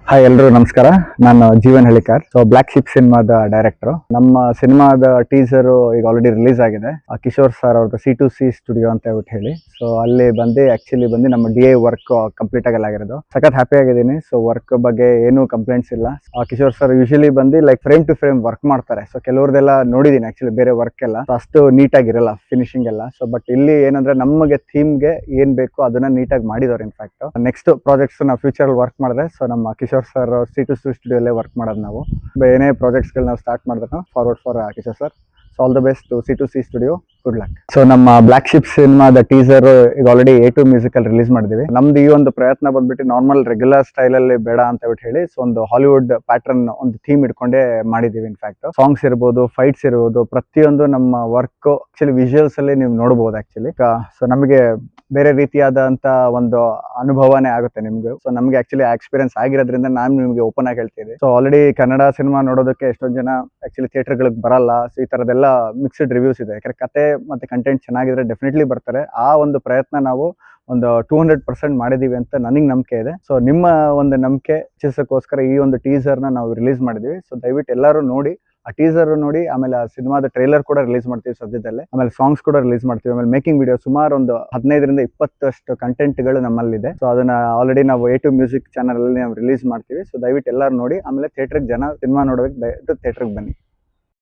Hi ಎಲ್ರು ನಮಸ್ಕಾರ. ನಾನು ಜೀವನ್ ಹಳಿಕಾರ್. ಸೊ ಬ್ಲಾಕ್ ಶಿಪ್ ಸಿನಿಮಾದ ಡೈರೆಕ್ಟರ್. ನಮ್ಮ ಸಿನಿಮಾದ ಟೀಸರ್ ಈಗ ಆಲ್ರೆಡಿ ರಿಲೀಸ್ ಆಗಿದೆ. ಕಿಶೋರ್ ಸರ್ ಅವ್ರದ್ದು C2C ಸ್ಟುಡಿಯೋ ಅಂತ ಹೇಳ್ಬಿಟ್ಟು ಹೇಳಿ. ಸೊ ಅಲ್ಲಿ ಬಂದು ನಮ್ಮ DA ವರ್ಕ್ ಕಂಪ್ಲೀಟ್ ಆಗಿರೋದು. ಸಖತ್ ಹ್ಯಾಪಿ ಆಗಿದ್ದೀನಿ. ಸೊ ವರ್ಕ್ ಬಗ್ಗೆ ಏನು ಕಂಪ್ಲೇಂಟ್ಸ್ ಇಲ್ಲ. ಕಿಶೋರ್ ಸರ್ ಯೂಶಲಿ ಬಂದು like frame to frame work ಮಾಡ್ತಾರೆ. ಸೊ ಕೆಲವ್ರದೆಲ್ಲ ನೋಡಿದೀನಿ ಆಕ್ಚುಲಿ ಬೇರೆ ವರ್ಕ್ ಎಲ್ಲ ಅಷ್ಟು ನೀಟಾಗಿರಲ್ಲ ಫಿನಿಶಿಂಗ್ ಎಲ್ಲ. ಸೊ ಬಟ್ ಇಲ್ಲಿ ಏನಂದ್ರೆ ನಮಗೆ ಥೀಮ್ಗೆ ಏನ್ ಬೇಕು ಅದನ್ನ ನೀಟಾಗಿ ಮಾಡಿದವ್ರು. ಇನ್ಫ್ಯಾಕ್ಟ್ ನೆಕ್ಸ್ಟ್ ಪ್ರಾಜೆಕ್ಟ್ಸ್ ನಾವು ಫ್ಯೂಚರ್ ವರ್ಕ್ ಮಾಡಿದ್ರೆ ಸೊ ನಮ್ಮ ಕಿಶೋರ್ ಸರ್ C2C ಸ್ಟುಡಿಯೋಲ್ಲೇ ವರ್ಕ್ ಮಾಡೋದು. ನಾವು ಏನೇ ಪ್ರಾಜೆಕ್ಟ್ಸ್ಗಳು ನಾವು ಸ್ಟಾರ್ಟ್ ಮಾಡಿದ್ರು forward for Kishore sir. So all the best to C2C studio. Good luck. So ನಮ್ಮ ಬ್ಲಾಕ್ ಶಿಪ್ ಸಿನಿಮಾದ ಟೀಸರ್ ಈಗ ಆಲ್ರೆಡಿ A2 ಮ್ಯೂಸಿಕಲ್ ರಿಲೀಸ್ ಮಾಡಿದೀವಿ. ನಮ್ದು ಈ ಒಂದು ಪ್ರಯತ್ನ ಬಂದ್ಬಿಟ್ಟು ನಾರ್ಮಲ್ ರೆಗ್ಯುಲರ್ ಸ್ಟೈಲ್ ಅಲ್ಲಿ ಬೇಡ ಅಂತ ಹೇಳಿ ಸೊ ಒಂದು ಹಾಲಿವುಡ್ ಪ್ಯಾಟರ್ನ್ ಒಂದು ಥೀಮ್ ಇಟ್ಕೊಂಡೇ ಮಾಡಿದೀವಿ. ಇನ್ಫ್ಯಾಕ್ಟ್ ಸಾಂಗ್ಸ್ ಇರ್ಬೋದು, ಫೈಟ್ಸ್ ಇರ್ಬೋದು, ಪ್ರತಿಯೊಂದು ನಮ್ಮ ವರ್ಕ್ ಆಕ್ಚುಲಿ ವಿಜುವಲ್ಸ್ ಅಲ್ಲಿ ನೀವು ನೋಡಬಹುದು ಆಕ್ಚುಲಿ. ಸೊ ನಮಗೆ ಬೇರೆ ರೀತಿಯಾದಂತ ಒಂದು ಅನುಭವನೇ ಆಗುತ್ತೆ ನಿಮ್ಗೆ. ಸೊ ನಮ್ಗೆ ಆಕ್ಚುಲಿ ಎಕ್ಸ್ಪೀರಿಯನ್ಸ್ ಆಗಿರೋದ್ರಿಂದ ನಾನು ನಿಮ್ಗೆ ಓಪನ್ ಆಗಿ ಹೇಳ್ತೀನಿ. ಸೊ ಆಲ್ರೆಡಿ ಕನ್ನಡ ಸಿನಿಮಾ ನೋಡೋದಕ್ಕೆ ಎಷ್ಟೊಂದು ಜನ ಆಕ್ಚುಲಿ ಥಿಯೇಟರ್ ಗಳಿಗೆ ಬರಲ್ಲ. ಸೊ ಈ ತರದೆಲ್ಲ ಮಿಕ್ಸ್ಡ್ ರಿವ್ಯೂಸ್ ಇದೆ. ಯಾಕಂದ್ರೆ ಕತೆ ಮತ್ತೆ ಕಂಟೆಂಟ್ ಚೆನ್ನಾಗಿದ್ರೆ ಡೆಫಿನೆಟ್ಲಿ ಬರ್ತಾರೆ. ಆ ಒಂದು ಪ್ರಯತ್ನ ನಾವು ಒಂದು 200% ಮಾಡಿದೀವಿ ಅಂತ ನನಗೆ ನಂಬಿಕೆ ಇದೆ. ಸೊ ನಿಮ್ಮ ಒಂದು ನಂಬಿಕೆ ಹೆಚ್ಚಿಸೋಕ್ಕೋಸ್ಕರ ಈ ಒಂದು ಟೀಸರ್ ನಾವು ರಿಲೀಸ್ ಮಾಡಿದೀವಿ. ಸೊ ದಯವಿಟ್ಟು ಎಲ್ಲರೂ ನೋಡಿ, ಆ ಟೀಸರ್ ನೋಡಿ. ಆಮೇಲೆ ಆ ಸಿನಿಮಾದ ಟ್ರೈಲರ್ ಕೂಡ ರಿಲೀಸ್ ಮಾಡ್ತೀವಿ ಸದ್ಯದಲ್ಲೇ. ಆಮೇಲೆ ಸಾಂಗ್ಸ್ ಕೂಡ ರಿಲೀಸ್ ಮಾಡ್ತೀವಿ. ಆಮೇಲೆ ಮೇಕಿಂಗ್ ವಿಡಿಯೋ ಸುಮಾರು ಒಂದು 15ರಿಂದ 20 ಕಂಟೆಂಟ್ಗಳು ನಮ್ಮಲ್ಲಿದೆ. ಸೊ ಅದನ್ನ ಆಲ್ರೆಡಿ ನಾವು A2 ಮ್ಯೂಸಿಕ್ ಚಾನಲ್ ಅಲ್ಲಿ ನಾವು ರಿಲೀಸ್ ಮಾಡ್ತೀವಿ. ಸೊ ದಯವಿಟ್ಟು ಎಲ್ಲರೂ ನೋಡಿ. ಆಮೇಲೆ ಥಿಯೇಟರ್ಗೆ ಜನ ಸಿನಿಮಾ ನೋಡೋದಕ್ಕೆ ದಯವಿಟ್ಟು ಥಿಯೇಟರ್ಗೆ ಬನ್ನಿ.